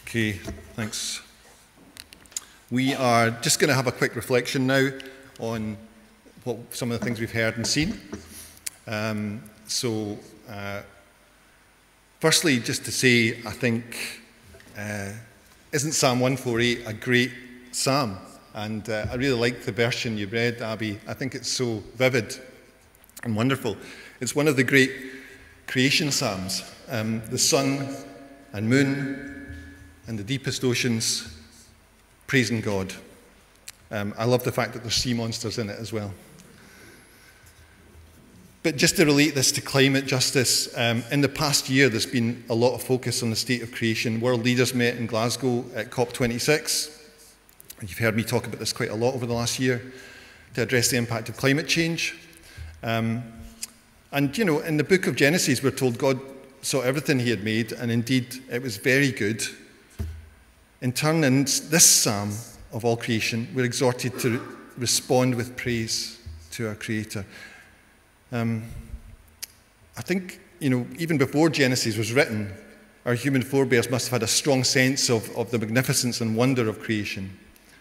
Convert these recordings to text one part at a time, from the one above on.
Okay, thanks. We are just going to have a quick reflection now on some of the things we've heard and seen. Firstly, just to say, I think, isn't Psalm 148 a great psalm? And I really like the version you read, Abby. I think it's so vivid and wonderful. It's one of the great creation psalms. The sun and moon and the deepest oceans praising God. I love the fact that there's sea monsters in it as well. But just to relate this to climate justice, in the past year there's been a lot of focus on the state of creation. World leaders met in Glasgow at COP26. You've heard me talk about this quite a lot over the last year to address the impact of climate change. And you know, in the book of Genesis we're told God saw everything he had made, and indeed it was very good. In turn, in this psalm of all creation, we're exhorted to respond with praise to our Creator. I think, you know, even before Genesis was written, our human forebears must have had a strong sense of the magnificence and wonder of creation.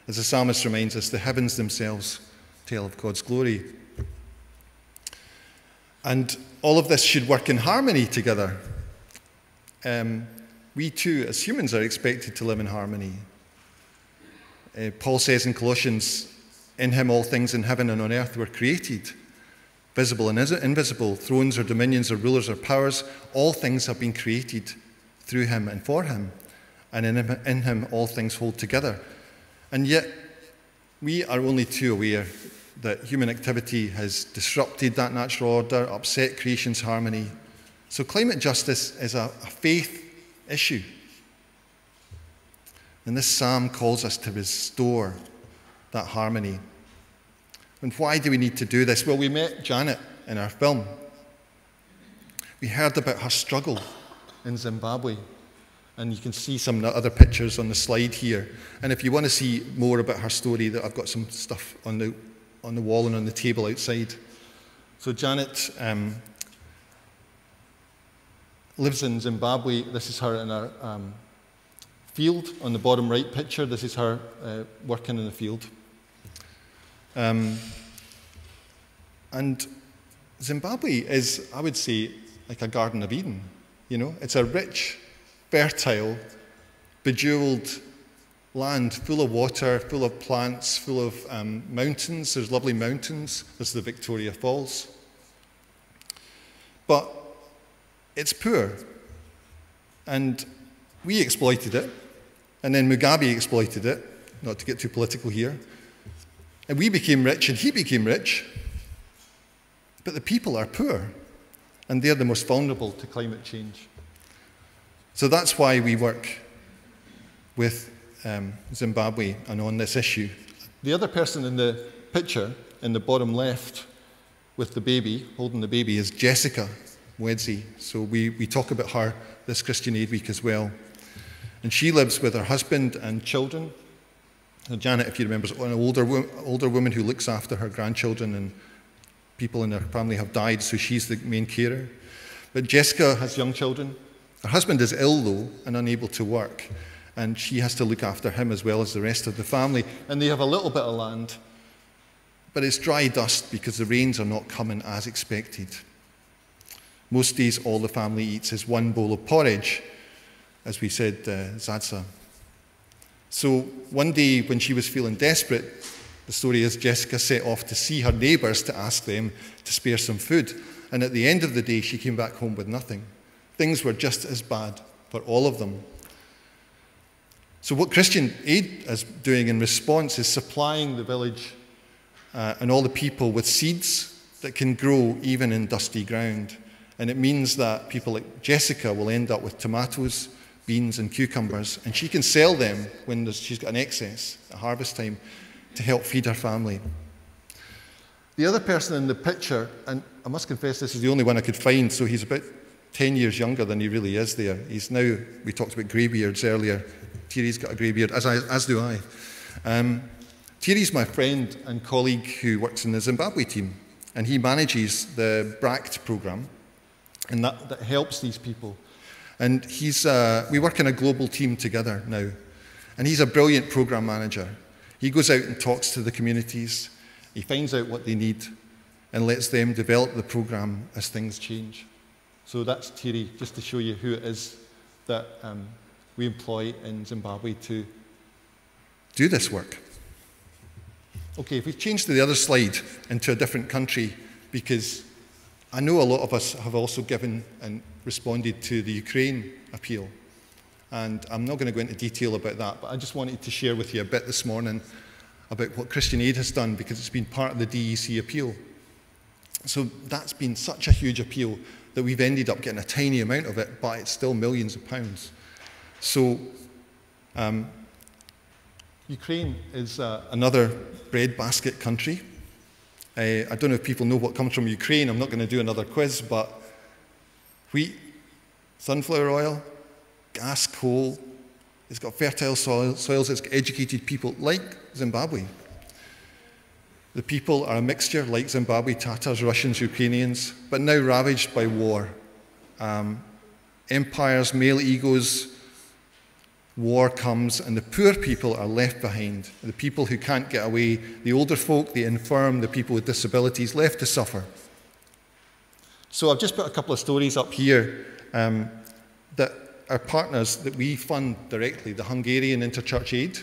As the psalmist reminds us, the heavens themselves tell of God's glory. And all of this should work in harmony together. We too, as humans, are expected to live in harmony. Paul says in Colossians, in him all things in heaven and on earth were created, visible and invisible, thrones or dominions or rulers or powers, all things have been created through him and for him, and in him all things hold together. And yet, we are only too aware that human activity has disrupted that natural order, upset creation's harmony. So climate justice is a faith issue. And this psalm calls us to restore that harmony. And why do we need to do this? Well, we met Janet in our film. We heard about her struggle in Zimbabwe. And you can see some other pictures on the slide here. And if you want to see more about her story, I've got some stuff on the wall and on the table outside. So Janet lives in Zimbabwe. This is her in her field on the bottom right picture. This is her working in the field. And Zimbabwe is, I would say, like a Garden of Eden. You know, it's a rich, fertile, bejeweled land full of water, full of plants, full of mountains. There's lovely mountains. There's the Victoria Falls. But it's poor. And we exploited it. And then Mugabe exploited it, not to get too political here. And we became rich and he became rich. But the people are poor. And they're the most vulnerable to climate change. So that's why we work with Zimbabwe and on this issue. The other person in the picture, in the bottom left, with the baby, holding the baby, is Jessica Wedzi. So we talk about her this Christian Aid Week as well. And she lives with her husband and children. And Janet, if you remember, is an older woman who looks after her grandchildren, and people in her family have died, so she's the main carer. But Jessica has young children. Her husband is ill, though, and unable to work. And she has to look after him as well as the rest of the family. And they have a little bit of land, but it's dry dust because the rains are not coming as expected. Most days, all the family eats is one bowl of porridge, as we said, Zadza. So one day when she was feeling desperate, the story is Jessica set off to see her neighbours to ask them to spare some food. And at the end of the day, she came back home with nothing. Things were just as bad for all of them. So what Christian Aid is doing in response is supplying the village and all the people with seeds that can grow even in dusty ground. And it means that people like Jessica will end up with tomatoes, beans and cucumbers, and she can sell them when she's got an excess at harvest time to help feed her family. The other person in the picture, and I must confess this is the only one I could find, so he's about 10 years younger than he really is there. He's now, we talked about greybeards earlier. Thierry's got a greybeard, as do I. Thierry's my friend and colleague who works in the Zimbabwe team, and he manages the BRACT programme, and that helps these people. And we work in a global team together now. And he's a brilliant program manager. He goes out and talks to the communities. He finds out what they need and lets them develop the program as things change. So that's Thierry, just to show you who it is that we employ in Zimbabwe to do this work. Okay, if we change to the other slide into a different country, because I know a lot of us have also given and responded to the Ukraine appeal. And I'm not going to go into detail about that, but I just wanted to share with you a bit this morning about what Christian Aid has done, because it's been part of the DEC appeal. So that's been such a huge appeal that we've ended up getting a tiny amount of it, but it's still millions of pounds. So Ukraine is another breadbasket country. I don't know if people know what comes from Ukraine. I'm not going to do another quiz, but wheat, sunflower oil, gas, coal. It's got fertile soils. It's got educated people like Zimbabwe. The people are a mixture like Zimbabwe, Tatars, Russians, Ukrainians, but now ravaged by war. Empires, male egos, war comes, and the poor people are left behind. The people who can't get away, the older folk, the infirm, the people with disabilities, left to suffer. So I've just put a couple of stories up here that our partners that we fund directly, the Hungarian Interchurch Aid,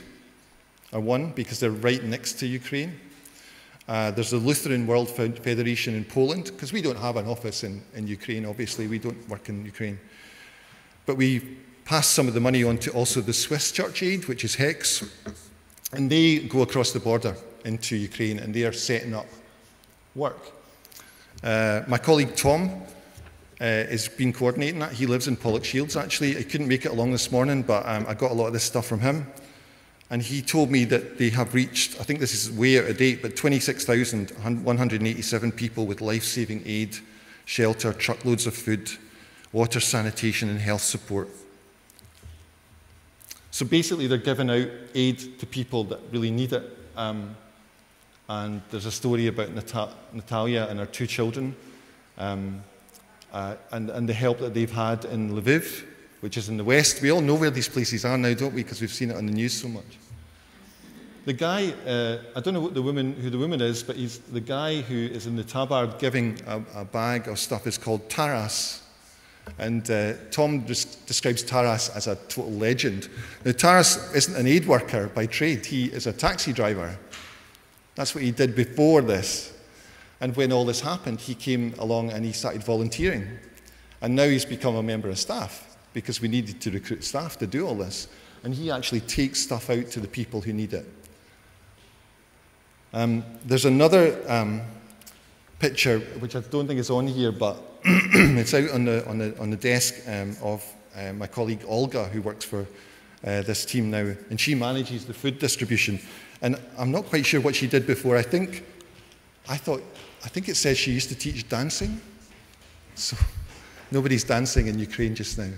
are one because they're right next to Ukraine. There's the Lutheran World Federation in Poland, because we don't have an office in Ukraine, obviously. We don't work in Ukraine. But we pass some of the money on to also the Swiss Church Aid, which is HEX, and they go across the border into Ukraine, and they are setting up work. My colleague Tom has been coordinating that. He lives in Pollokshields, actually. I couldn't make it along this morning, but I got a lot of this stuff from him. And he told me that they have reached, I think this is way out of date, but 26,187 people with life-saving aid, shelter, truckloads of food, water, sanitation, and health support. So basically, they're giving out aid to people that really need it. And there's a story about Natalia and her 2 children, and the help that they've had in Lviv, which is in the west. We all know where these places are now, don't we? Because we've seen it on the news so much. The guy, I don't know who the woman is, but he's the guy who is in the tabard giving a bag of stuff is called Taras. And Tom describes Taras as a total legend. Now, Taras isn't an aid worker by trade. He is a taxi driver. That's what he did before this. And when all this happened, he came along and he started volunteering. And now he's become a member of staff, because we needed to recruit staff to do all this. And he actually takes stuff out to the people who need it. There's another picture, which I don't think is on here, but it's out on the desk of my colleague Olga, who works for this team now, and she manages the food distribution. And I'm not quite sure what she did before. I think it says she used to teach dancing. So nobody's dancing in Ukraine just now.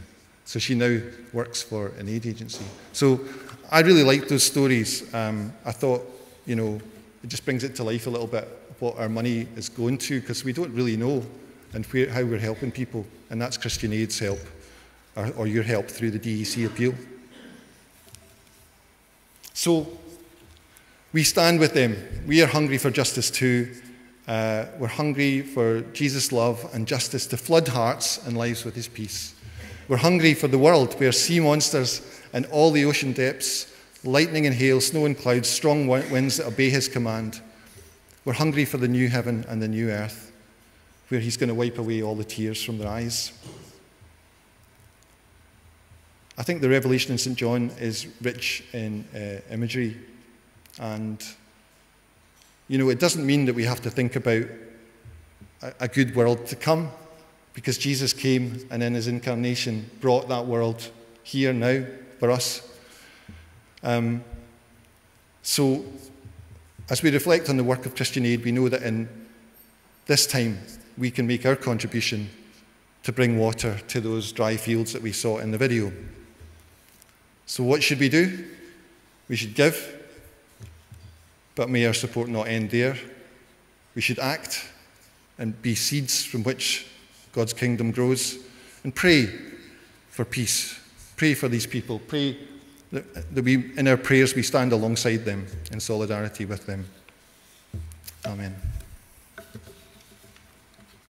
So she now works for an aid agency. So I really like those stories. I thought, it just brings it to life a little bit, what our money is going to, because we don't really know and how we're helping people. And that's Christian Aid's help, or your help through the DEC appeal. So we stand with them. We are hungry for justice too. We're hungry for Jesus' love and justice to flood hearts and lives with his peace. We're hungry for the world where sea monsters and all the ocean depths, lightning and hail, snow and clouds, strong winds that obey his command. We're hungry for the new heaven and the new earth, where he's going to wipe away all the tears from their eyes. I think the Revelation in St. John is rich in imagery. And, it doesn't mean that we have to think about a good world to come, because Jesus came and in his incarnation brought that world here now for us. So as we reflect on the work of Christian Aid, we know that in this time we can make our contribution to bring water to those dry fields that we saw in the video. So what should we do? We should give, but may our support not end there. We should act and be seeds from which God's kingdom grows, and pray for peace. Pray for these people. Pray that we, in our prayers, we stand alongside them in solidarity with them. Amen.